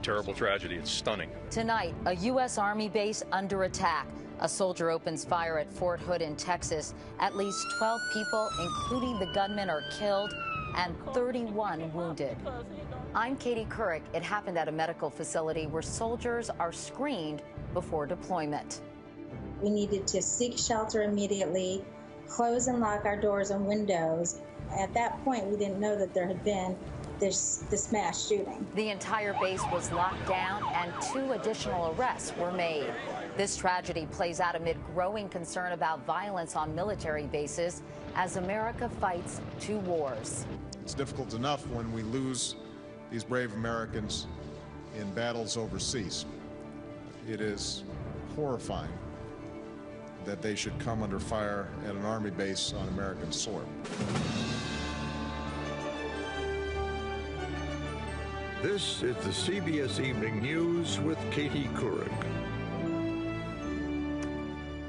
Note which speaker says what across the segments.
Speaker 1: terrible tragedy. It's stunning.
Speaker 2: Tonight, a U.S. Army base under attack. A soldier opens fire at Fort Hood in Texas. At least 12 people, including the gunman, are killed and 31 wounded. I'm Katie Couric. It happened at a medical facility where soldiers are screened before deployment.
Speaker 3: We needed to seek shelter immediately, close and lock our doors and windows. At that point, we didn't know that there had been this mass shooting.
Speaker 2: The entire base was locked down and 2 additional arrests were made. This tragedy plays out amid growing concern about violence on military bases as America fights 2 wars.
Speaker 4: It's difficult enough when we lose these brave Americans in battles overseas. It is horrifying that they should come under fire at an Army base on American soil.
Speaker 5: This is the CBS Evening News with Katie Couric.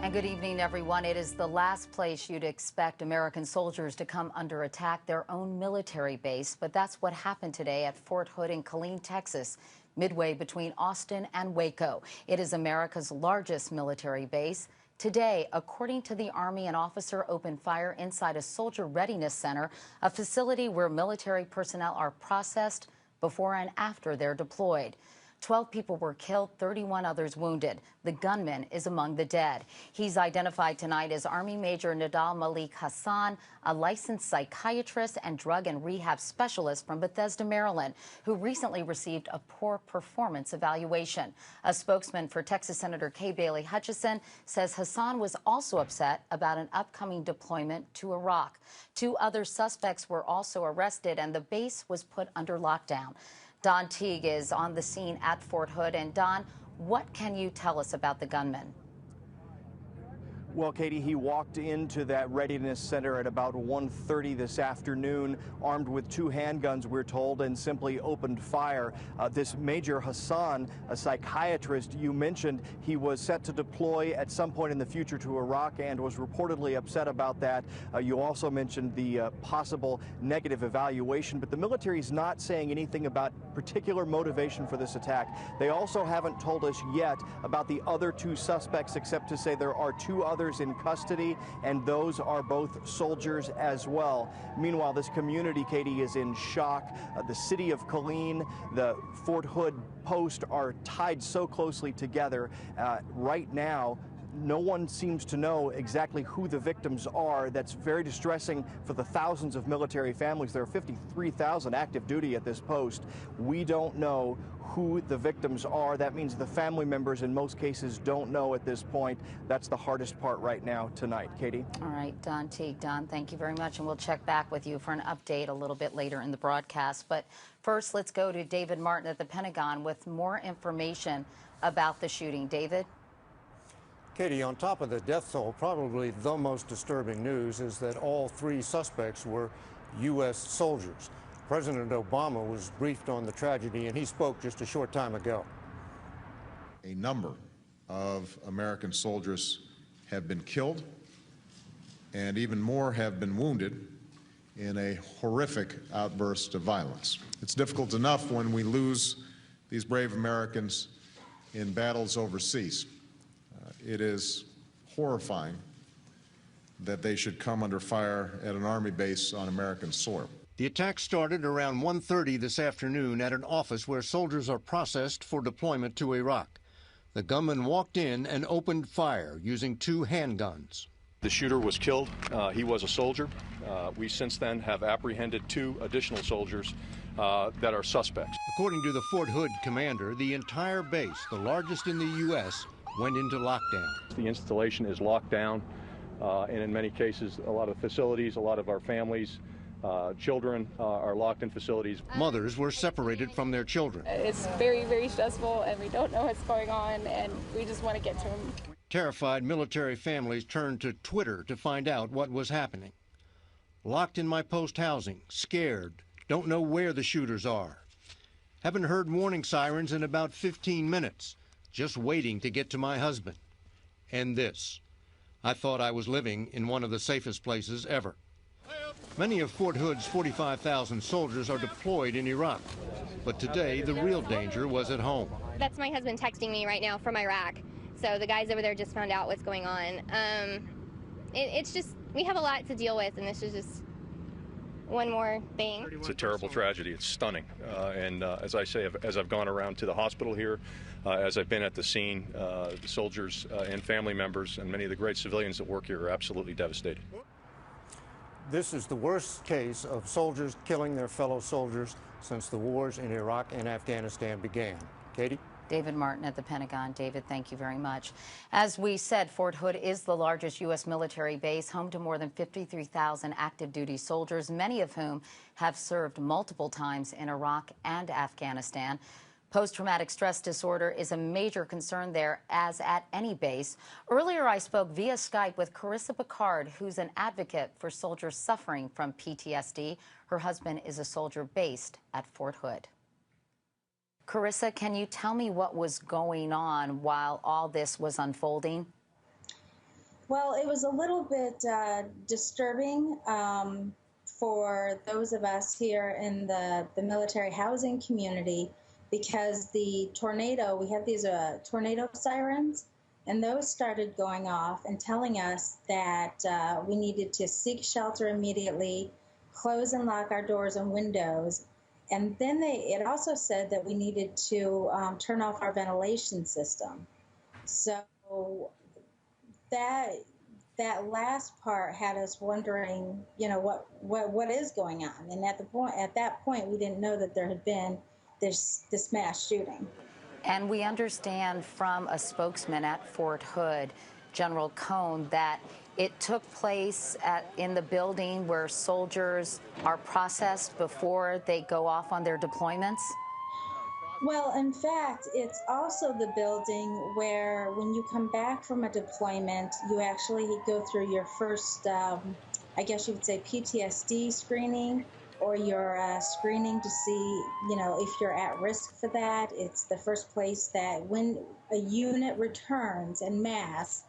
Speaker 2: And good evening, everyone. It is the last place you'd expect American soldiers to come under attack, their own military base. But that's what happened today at Fort Hood in Killeen, Texas, midway between Austin and Waco. It is America's largest military base. Today, according to the Army, an officer opened fire inside a soldier readiness center, a facility where military personnel are processed before and after they're deployed. 12 people were killed, 31 others wounded. The gunman is among the dead. He's identified tonight as Army Major Nidal Malik Hassan, a licensed psychiatrist and drug and rehab specialist from Bethesda, Maryland, who recently received a poor performance evaluation. A spokesman for Texas Senator Kay Bailey Hutchison says Hassan was also upset about an upcoming deployment to Iraq. 2 other suspects were also arrested, and the base was put under lockdown. Don Teague is on the scene at Fort Hood. And Don, what can you tell us about the gunman?
Speaker 6: Well, Katie, he walked into that readiness center at about 1:30 this afternoon, armed with 2 handguns, we're told, and simply opened fire. This Major Hassan, a psychiatrist you mentioned, he was set to deploy at some point in the future to Iraq and was reportedly upset about that. You also mentioned the possible negative evaluation, but the military is not saying anything about particular motivation for this attack. They also haven't told us yet about the other 2 suspects, except to say there are 2 others in custody, and those are both soldiers as well. Meanwhile, this community, Katie, is in shock. The city of Killeen, the Fort Hood Post are tied so closely together. Right now, no one seems to know exactly who the victims are. That's very distressing for the thousands of military families. There are 53,000 active duty at this post. We don't know who the victims are. That means the family members in most cases don't know at this point. That's the hardest part right now tonight. Katie?
Speaker 2: All right, Don Teague. Don, thank you very much, and we'll check back with you for an update a little bit later in the broadcast. But first, let's go to David Martin at the Pentagon with more information about the shooting. David?
Speaker 7: Katie, on top of the death toll, probably the most disturbing news is that all 3 suspects were U.S. soldiers. President Obama was briefed on the tragedy, and he spoke just a short time ago.
Speaker 4: A number of American soldiers have been killed, and even more have been wounded in a horrific outburst of violence. It's difficult enough when we lose these brave Americans in battles overseas. It is horrifying that they should come under fire at an Army base on American soil.
Speaker 8: The attack started around 1:30 this afternoon at an office where soldiers are processed for deployment to Iraq. The gunman walked in and opened fire using 2 handguns.
Speaker 1: The shooter was killed. He was a soldier. We since then have apprehended 2 additional soldiers that are suspects.
Speaker 8: According to the Fort Hood commander, the entire base, the largest in the U.S., went into lockdown.
Speaker 1: The installation is locked down, and in many cases, a lot of facilities, a lot of our families, children are locked in facilities.
Speaker 8: Mothers were separated from their children.
Speaker 9: It's very, very stressful, and we don't know what's going on, and we just want to get to them.
Speaker 8: Terrified military families turned to Twitter to find out what was happening. Locked in my post housing, scared, don't know where the shooters are. Haven't heard warning sirens in about 15 minutes. Just waiting to get to my husband. And this. I thought I was living in one of the safest places ever. Many of Fort Hood's 45,000 soldiers are deployed in Iraq. But today, the real danger was at home.
Speaker 10: That's my husband texting me right now from Iraq. So the guys over there just found out what's going on. It's just, we have a lot to deal with, and this is just one more thing.
Speaker 1: It's a terrible tragedy. It's stunning. And as I say, as I've gone around to the hospital here, as I've been at the scene, the soldiers and family members and many of the great civilians that work here are absolutely devastated.
Speaker 7: This is the worst case of soldiers killing their fellow soldiers since the wars in Iraq and Afghanistan began. Katie?
Speaker 2: David Martin at the Pentagon. David, thank you very much. As we said, Fort Hood is the largest U.S. military base, home to more than 53,000 active duty soldiers, many of whom have served multiple times in Iraq and Afghanistan. Post-traumatic stress disorder is a major concern there, as at any base. Earlier, I spoke via Skype with Carissa Picard, who's an advocate for soldiers suffering from PTSD. Her husband is a soldier based at Fort Hood. Carissa, can you tell me what was going on while all this was unfolding?
Speaker 3: Well, it was a little bit disturbing for those of us here in the military housing community, because the tornado, we have these tornado sirens, and those started going off and telling us that we needed to seek shelter immediately, close and lock our doors and windows. And then it also said that we needed to turn off our ventilation system. So that last part had us wondering, you know, what is going on. And at that point, we didn't know that there had been this mass shooting.
Speaker 2: And we understand from a spokesman at Fort Hood, General Cohn, that it took place in the building where soldiers are processed before they go off on their deployments?
Speaker 3: Well, in fact, it's also the building where when you come back from a deployment, you actually go through your first, I guess you would say, PTSD screening, or your screening to see, you know, if you're at risk for that. It's the first place that when a unit returns en masse,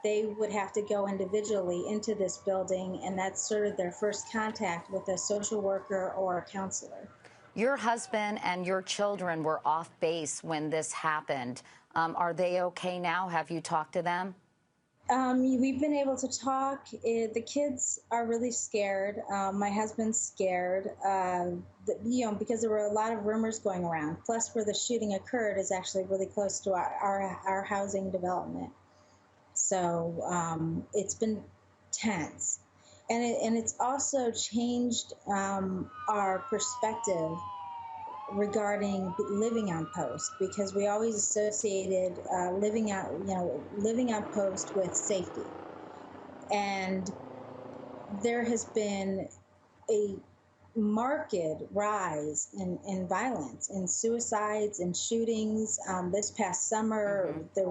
Speaker 3: they would have to go individually into this building, and that's sort of their first contact with a social worker or a counselor.
Speaker 2: Your husband and your children were off base when this happened. Are they okay now? Have you talked to them?
Speaker 3: We've been able to talk. The kids are really scared. My husband's scared, you know, because there were a lot of rumors going around. Plus, where the shooting occurred is actually really close to our housing development. So it's been tense. And it's also changed our perspective regarding living on post, because we always associated living on post with safety. And there has been a marked rise in violence, in suicides and shootings. This past summer, it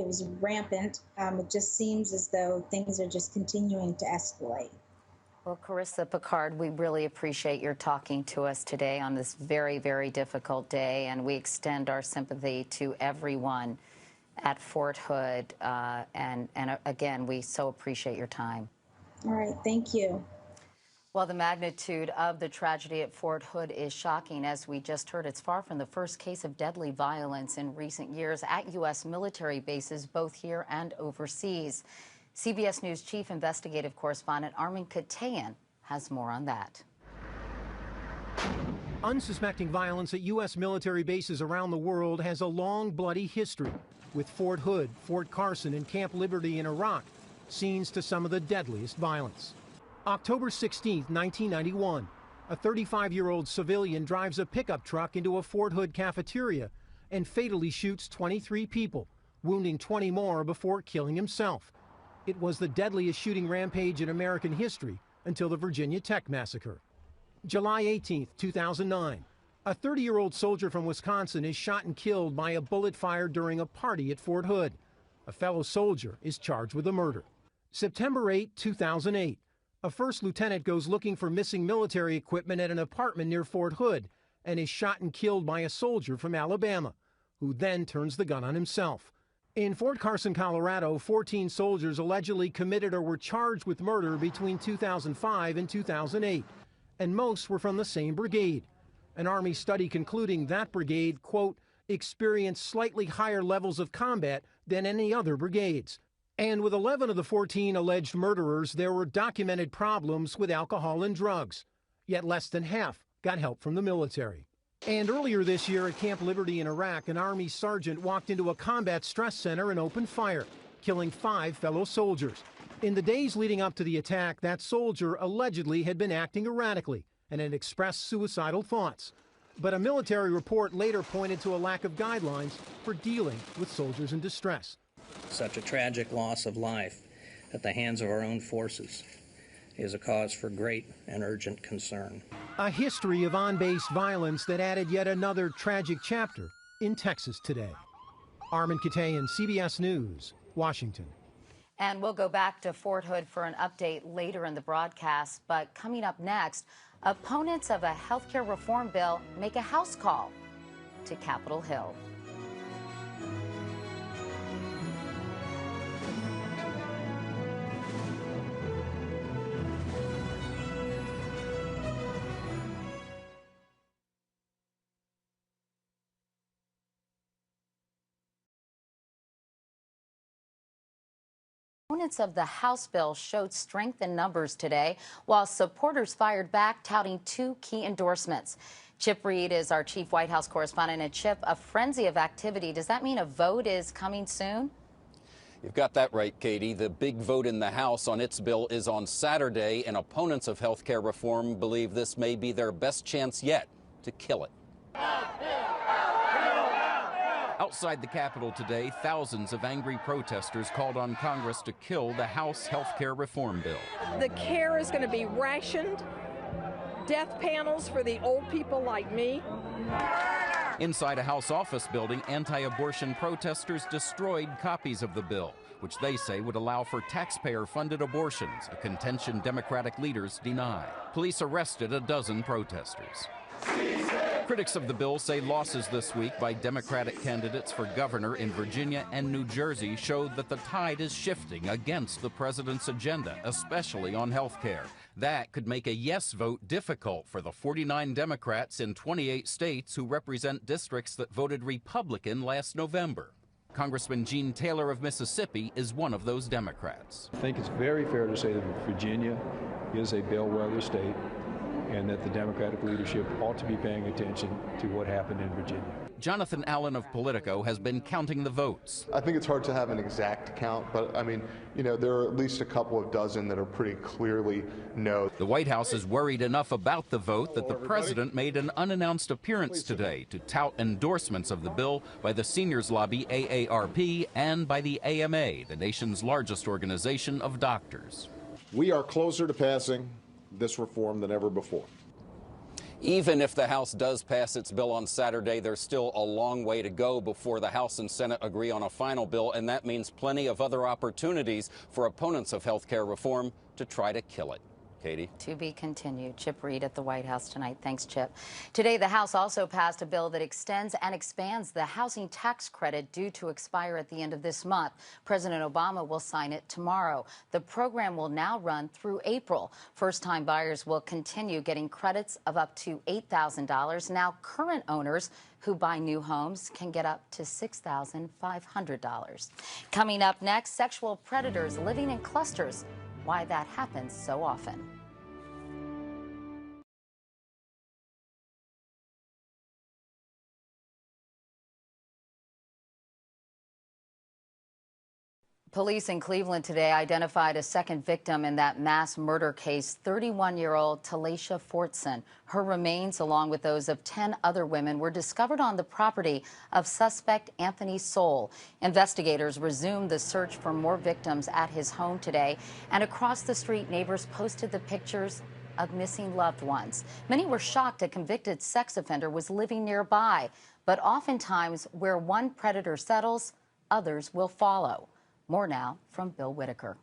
Speaker 3: was rampant. It just seems as though things are just continuing to escalate.
Speaker 2: Well, Carissa Picard, we really appreciate your talking to us today on this very, very difficult day, and we extend our sympathy to everyone at Fort Hood. And again, we so appreciate your time.
Speaker 3: All right, thank you.
Speaker 2: Well, the magnitude of the tragedy at Fort Hood is shocking. As we just heard, it's far from the first case of deadly violence in recent years at U.S. military bases, both here and overseas. CBS News Chief Investigative Correspondent Armin Katayan has more on that.
Speaker 11: Unsuspecting violence at U.S. military bases around the world has a long, bloody history, with Fort Hood, Fort Carson, and Camp Liberty in Iraq scenes to some of the deadliest violence. October 16, 1991, a 35-year-old civilian drives a pickup truck into a Fort Hood cafeteria and fatally shoots 23 people, wounding 20 more before killing himself. It was the deadliest shooting rampage in American history until the Virginia Tech massacre. July 18, 2009, a 30-year-old soldier from Wisconsin is shot and killed by a bullet fired during a party at Fort Hood. A fellow soldier is charged with the murder. September 8, 2008, a first lieutenant goes looking for missing military equipment at an apartment near Fort Hood and is shot and killed by a soldier from Alabama, who then turns the gun on himself. In Fort Carson, Colorado, 14 soldiers allegedly committed or were charged with murder between 2005 and 2008, and most were from the same brigade. An Army study concluding that brigade, quote, experienced slightly higher levels of combat than any other brigades. And with 11 of the 14 alleged murderers, there were documented problems with alcohol and drugs. Yet less than half got help from the military. And earlier this year at Camp Liberty in Iraq, an Army sergeant walked into a combat stress center and opened fire, killing 5 fellow soldiers. In the days leading up to the attack, that soldier allegedly had been acting erratically and had expressed suicidal thoughts. But a military report later pointed to a lack of guidelines for dealing with soldiers in distress.
Speaker 12: Such a tragic loss of life at the hands of our own forces is a cause for great and urgent concern.
Speaker 11: A history of on-base violence that added yet another tragic chapter in Texas today. Armin Katayan, CBS News, Washington.
Speaker 2: And we'll go back to Fort Hood for an update later in the broadcast. But coming up next, opponents of a health care reform bill make a house call to Capitol Hill. Opponents of the House bill showed strength in numbers today, while supporters fired back, touting 2 key endorsements. Chip Reid is our chief White House correspondent. And Chip, a frenzy of activity. Does that mean a vote is coming soon?
Speaker 13: You've got that right, Katie. The big vote in the House on its bill is on Saturday, and opponents of health care reform believe this may be their best chance yet to kill it. Outside the Capitol today, thousands of angry protesters called on Congress to kill the House health care reform bill.
Speaker 14: The care is going to be rationed, death panels for the old people like me.
Speaker 13: Inside a House office building, anti-abortion protesters destroyed copies of the bill, which they say would allow for taxpayer-funded abortions, a contention Democratic leaders deny. Police arrested a dozen protesters. Critics of the bill say losses this week by Democratic candidates for governor in Virginia and New Jersey showed that the tide is shifting against the president's agenda, especially on health care. That could make a yes vote difficult for the 49 Democrats in 28 states who represent districts that voted Republican last November. Congressman Gene Taylor of Mississippi is one of those Democrats.
Speaker 15: I think it's very fair to say that Virginia is a bellwether state, and that the Democratic leadership ought to be paying attention to what happened in Virginia.
Speaker 13: Jonathan Allen of Politico has been counting the votes.
Speaker 16: I think it's hard to have an exact count, but I mean, there are at least a couple of dozen that are pretty clearly no.
Speaker 13: The White House is worried enough about the vote that the president made an unannounced appearance today to tout endorsements of the bill by the seniors lobby AARP and by the AMA, the nation's largest organization of doctors.
Speaker 4: We are closer to passing this reform than ever before.
Speaker 13: Even if the House does pass its bill on Saturday, there's still a long way to go before the House and Senate agree on a final bill, and that means plenty of other opportunities for opponents of health care reform to try to kill it. Katie?
Speaker 2: To be continued. Chip Reid at the White House tonight. Thanks, Chip. Today, the House also passed a bill that extends and expands the housing tax credit due to expire at the end of this month. President Obama will sign it tomorrow. The program will now run through April. First-time buyers will continue getting credits of up to $8,000. Now, current owners who buy new homes can get up to $6,500. Coming up next, sexual predators living in clusters. Why that happens so often. Police in Cleveland today identified a second victim in that mass murder case, 31-year-old Talacia Fortson. Her remains, along with those of 10 other women, were discovered on the property of suspect Anthony Soule. Investigators resumed the search for more victims at his home today, and across the street, neighbors posted the pictures of missing loved ones. Many were shocked a convicted sex offender was living nearby, but oftentimes where one predator settles, others will follow. More now from Bill Whitaker.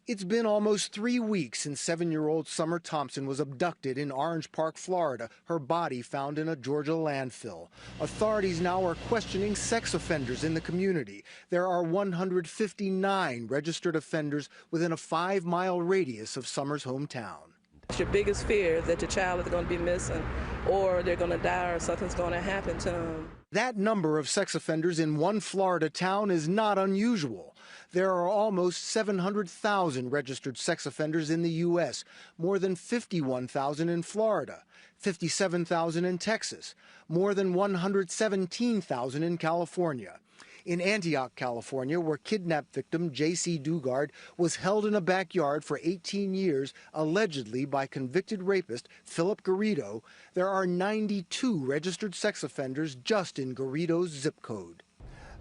Speaker 17: It's been almost 3 weeks since 7-year-old Summer Thompson was abducted in Orange Park, Florida, her body found in a Georgia landfill. Authorities now are questioning sex offenders in the community. There are 159 registered offenders within a 5-mile radius of Summer's hometown.
Speaker 18: It's your biggest fear that your child is going to be missing, or they're going to die, or something's going to happen to them.
Speaker 17: That number of sex offenders in one Florida town is not unusual. There are almost 700,000 registered sex offenders in the U.S., more than 51,000 in Florida, 57,000 in Texas, more than 117,000 in California. In Antioch, California, where kidnapped victim J.C. Dugard was held in a backyard for 18 years, allegedly by convicted rapist Philip Garrido, there are 92 registered sex offenders just in Garrido's zip code.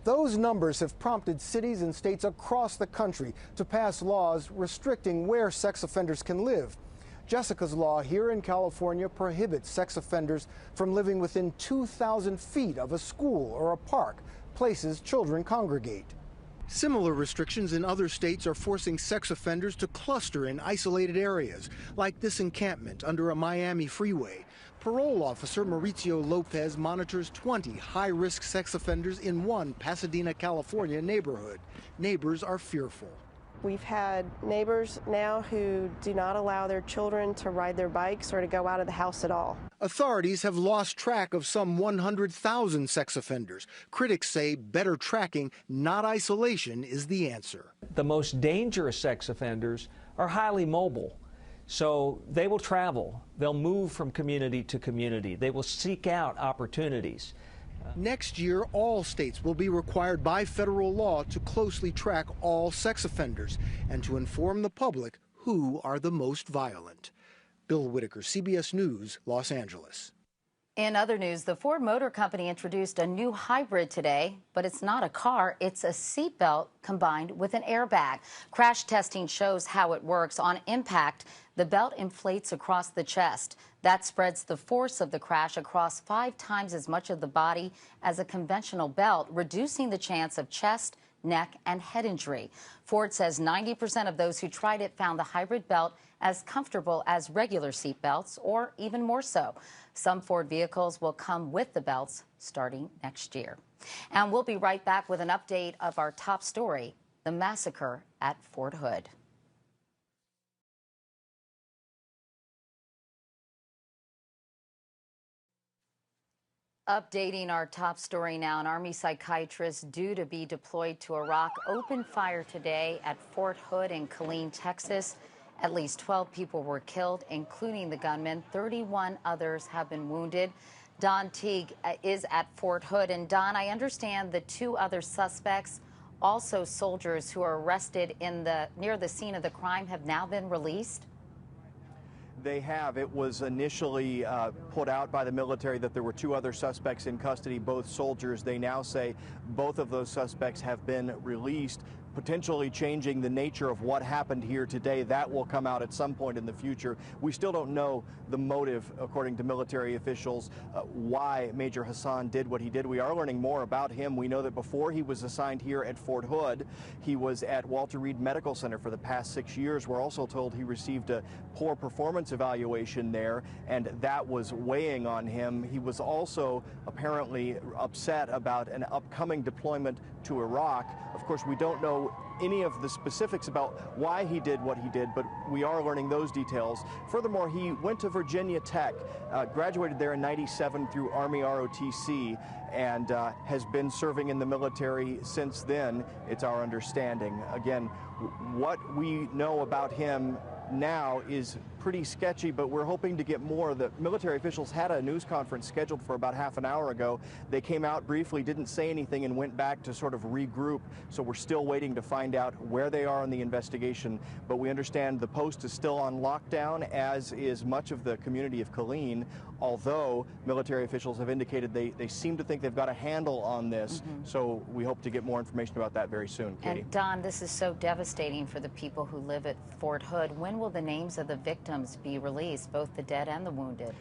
Speaker 17: Those numbers have prompted cities and states across the country to pass laws restricting where sex offenders can live. Jessica's law here in California prohibits sex offenders from living within 2,000 feet of a school or a park, places children congregate. Similar restrictions in other states are forcing sex offenders to cluster in isolated areas, like this encampment under a Miami freeway. Parole officer Mauricio Lopez monitors 20 high-risk sex offenders in one Pasadena, California neighborhood. Neighbors are fearful.
Speaker 19: We've had neighbors now who do not allow their children to ride their bikes or to go out of the house at all.
Speaker 17: Authorities have lost track of some 100,000 sex offenders. Critics say better tracking, not isolation, is the answer.
Speaker 20: The most dangerous sex offenders are highly mobile. So they will travel. They'll move from community to community. They will seek out opportunities.
Speaker 17: Next year, all states will be required by federal law to closely track all sex offenders and to inform the public who are the most violent. Bill Whitaker, CBS News, Los Angeles.
Speaker 2: In other news, the Ford Motor Company introduced a new hybrid today, but it's not a car, it's a seatbelt combined with an airbag. Crash testing shows how it works. On impact, the belt inflates across the chest. That spreads the force of the crash across 5 times as much of the body as a conventional belt, reducing the chance of chest, neck, and head injury. Ford says 90% of those who tried it found the hybrid belt as comfortable as regular seat belts, or even more so. Some Ford vehicles will come with the belts starting next year. And we'll be right back with an update of our top story, the massacre at Fort Hood. Updating our top story now, an Army psychiatrist due to be deployed to Iraq opened fire today at Fort Hood in Killeen, Texas. At least 12 people were killed, including the gunman. 31 others have been wounded. Don Teague is at Fort Hood. And Don, I understand the 2 other suspects, also soldiers who are arrested near the scene of the crime, have now been released?
Speaker 6: They have. It was initially put out by the military that there were 2 other suspects in custody, both soldiers. They now say both of those suspects have been released, potentially changing the nature of what happened here today. That will come out at some point in the future. We still don't know the motive, according to military officials, why Major Hassan did what he did. We are learning more about him. We know that before he was assigned here at Fort Hood, he was at Walter Reed Medical Center for the past 6 years. We're also told he received a poor performance evaluation there, and that was weighing on him. He was also apparently upset about an upcoming deployment to Iraq. Of course, we don't know any of the specifics about why he did what he did, but we are learning those details. Furthermore, he went to Virginia Tech, graduated there in '97 through Army ROTC, and has been serving in the military since then, it's our understanding. Again, what we know about him now is pretty sketchy, but we're hoping to get more. The military officials had a news conference scheduled for about half an hour ago. They came out briefly, didn't say anything, and went back to sort of regroup. So we're still waiting to find out where they are in the investigation. But we understand the post is still on lockdown, as is much of the community of Killeen, although military officials have indicated they seem to think they've got a handle on this. So we hope to get more information about that very soon. Katie.
Speaker 2: And Don, this is so devastating for the people who live at Fort Hood. When will the names of the victims be released, both the dead and the wounded?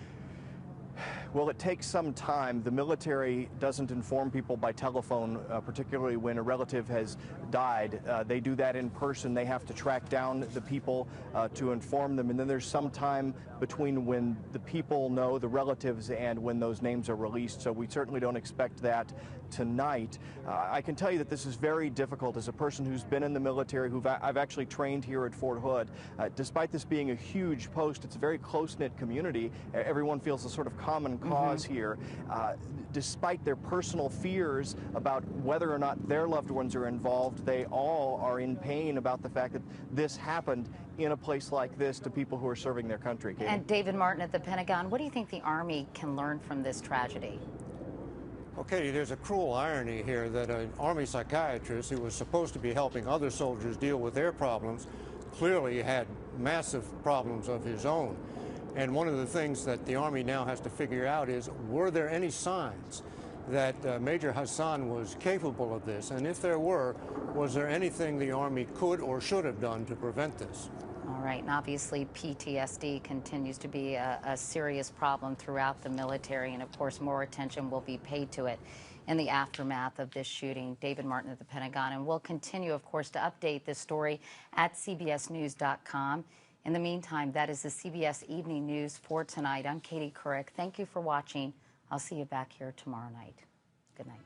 Speaker 6: Well, it takes some time. The military doesn't inform people by telephone, particularly when a relative has died. They do that in person. They have to track down the people to inform them. And then there's some time between when the people know, the relatives, and when those names are released. So we certainly don't expect that tonight. I can tell you that this is very difficult as a person who's been in the military, I've actually trained here at Fort Hood. Despite this being a huge post, it's a very close-knit community. Everyone feels a sort of common cause here. Despite their personal fears about whether or not their loved ones are involved, they all are in pain about the fact that this happened in a place like this to people who are serving their country. Katie.
Speaker 2: And David Martin at the Pentagon, what do you think the Army can learn from this tragedy?
Speaker 7: Well, Katie, there's a cruel irony here that an Army psychiatrist who was supposed to be helping other soldiers deal with their problems clearly had massive problems of his own. And one of the things that the Army now has to figure out is, were there any signs that Major Hassan was capable of this? And if there were, was there anything the Army could or should have done to prevent this?
Speaker 2: All right, and obviously PTSD continues to be a serious problem throughout the military, and of course more attention will be paid to it in the aftermath of this shooting. David Martin at the Pentagon, and we'll continue, of course, to update this story at cbsnews.com. In the meantime, that is the CBS Evening News for tonight. I'm Katie Couric. Thank you for watching. I'll see you back here tomorrow night. Good night.